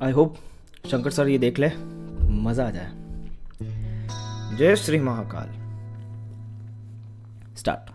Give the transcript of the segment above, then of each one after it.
I hope Shankar sir ये देख ले, मजा आ जाए। जय श्री महाकाल। स्टार्ट।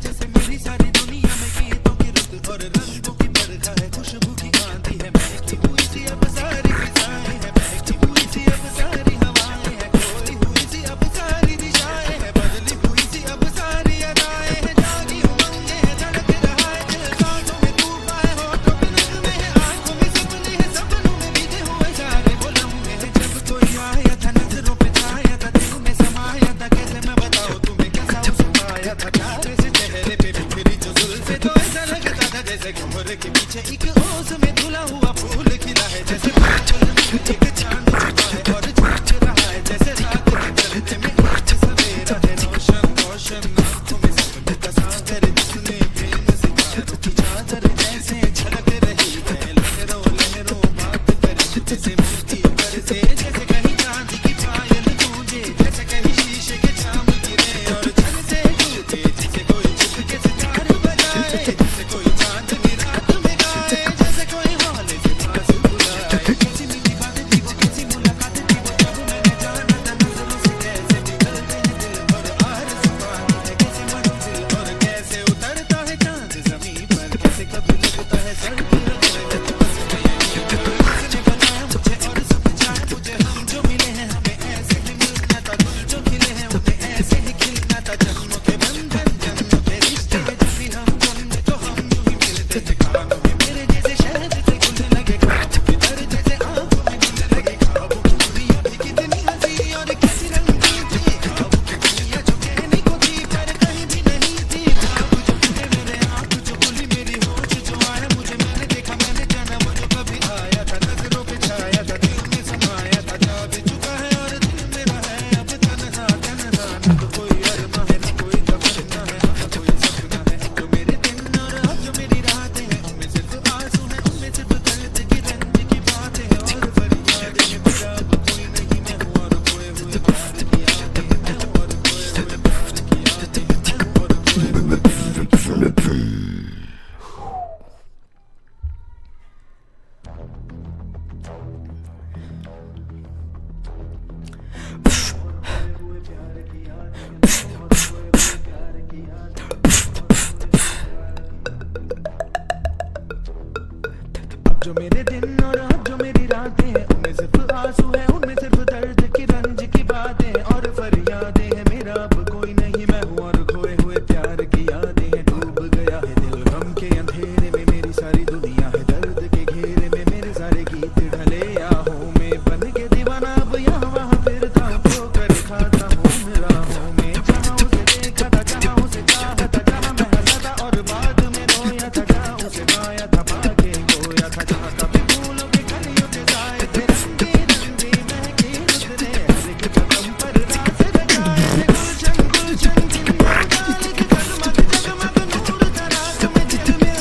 जैसे मेरी सारी दुनिया में गीतों की रुत और रंगों की बरखा है, खुशबू की आंधी है, महकी हुई सी अब सारी फिजाएं हैं, महकी हुई सी अब सारी हवाएं हैं, खोई हुई सी अब सारी दिशाएं हैं, बदली हुई सी अब सारी अदाएं हैं, जागी उमंगे हैं, धड़क रहा है दिल, सांसों में तूफान है, होठों पे नगमे हैं, आंखों में सपने हैं, सपनों में बीते हुए सारे वो लम्हे हैं, जब कोई आया था नजरों पे छाया था, दिल में समाया था, कैसे मैं बताऊं तुम्हें कैसा उसे पाया था, प्यारे से चेहरे पे बिखरी जो जुल्फे, तो ऐसा लगता था जैसे कमर के पीछे एक ओस में धुला हुआ फूल खिला है, जैसे बादल में एक चांद छुपा है और चमक रहा है, जैसे रात के गले में एक सवेरा है, रोशन रोशन आंखों में सपने का सागर, जिसने प्रेम सितारों की चादर जैसे झलक रही है, लहरों लहरों बात करे, जैसे मिट्टी पर से, जैसे कहीं चांदी की पायल गूंजे, जैसे कहीं शीशे के चाम गिरे और छन से टूटे, जैसे कोई चुपके से तार बजाए, जैसे कोई चांदनी रात में गाए, जैसे कोई हौले से पास बुलाए, कैसी मीठी बातें थी वो, कैसी मुलाकातें थी वो, जब मैंने जाना था नजरों से कैसे निकलते हैं दिल और आरज़ुआं है, कैसे मंजिल और कैसे उतरता है चांद ज़मीं पर, कैसे कभी लगता है सर पर बस उसने बताया मुझे और समझाया मुझे, हम जो मिले हैं हमें ऐसे ही मिलना था, दिल जो खिले हैं उन्हें ऐसे ही खिलना था, जन्मों के बंधन जन्मों के रिश्ते हैं, जब भी हम जन्मे तो हम यूं ही मिलते थे, कानों में मेरे जैसे शहद से घुलने लगे ख्वाब के दर, जैसे आंखों में घुलने लगे ख्वाबों की दुनिया थी, कितनी हंसी और कैसी रंगीन थी, ख्वाबों की दुनिया जो कहने को थी पर कहीं भी नहीं थी, ख्वाब जो खुले मेरे आँख जो खुली मेरी होश जो आया मुझे, मैंने देखा मैंने जाना वो जो कभी आया था, नजरों पे छाया था, दिल में समाया था, जा भी चुका है और दिल मेरा है अब तन्हा तन्हा, न तो कोई अरमा है न कोई तमन्ना है, न कोई सपना है, जो मेरे दिन और अब जो मेरी रातें हैं, उनमें सिर्फ आंसू है, उनमें सिर्फ दर्द की रंज की बातें हैं, और फरियादें हैं, मेरा अब कोई नहीं, मैं हूँ और खोए हुए प्यार की यादें हैं, मैं हूँ और खोए हुए प्यार की यादें हैं, मैं हूँ और खोए हुए प्यार की जो मेरे दिन और अब जो मेरी रातें हैं, उनमें सिर्फ आंसू है, उनमें सिर्फ दर्द की रंज की बातें हैं, और फरियादें हैं, मेरा अब कोई नहीं, मैं हूँ और खोए हुए प्यार की यादें हैं, डूब गया है दिल गम के अंधेरे में, मेरी सारी दुनिया है दर्द के घेरे में, मेरे सारे गीत ढले याहों में, बन के दीवाना अब यहाँ वहाँ फिरता हूँ, ठोकर खाता हूँ उन राहों में, जहाँ उसे देखा था, जहाँ उसे चाहा था, जहाँ मैं हंसा था और बाद में रोया था, जहाँ उसे पाया था पाके खोया था, जहाँ कभी फूलों के कलियों से जाए थे, रंगे रंगे महके रुतने, हर एक कदम पर रास लगाए थे, गुलशन गुलशन जिंदा जाए थे, जगमग जगमग नूर का रात में, दिल में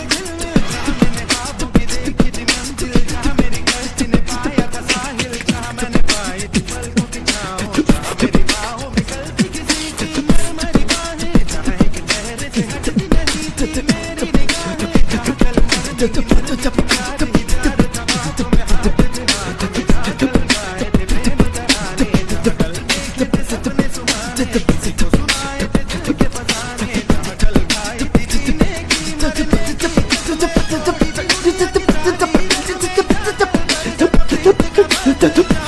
मैंने ख्वाबों की देखी थी मंजिल, जहाँ मेरी कश्ती ने पाया था साहिल, जहाँ मैंने पाई थी पलकों की छाँव, जहाँ मेरी बाहों में गलती किसी की मरमरी बाहें, जहाँ एक चेहरे से हटती नहीं थी मेरी निगाहें, जहाँ कल मरने की प्यार ही प्यार था, बातों में हाथ में हाथ मिला चल गाए थे बेनजराने, जहाँ कल देखे थे सपने सुहाने, किसी को सुनाए थे दिल के फसाने, जहाँ कल खाई थी जीने की मरने की कसमें, कोई भी उन्हें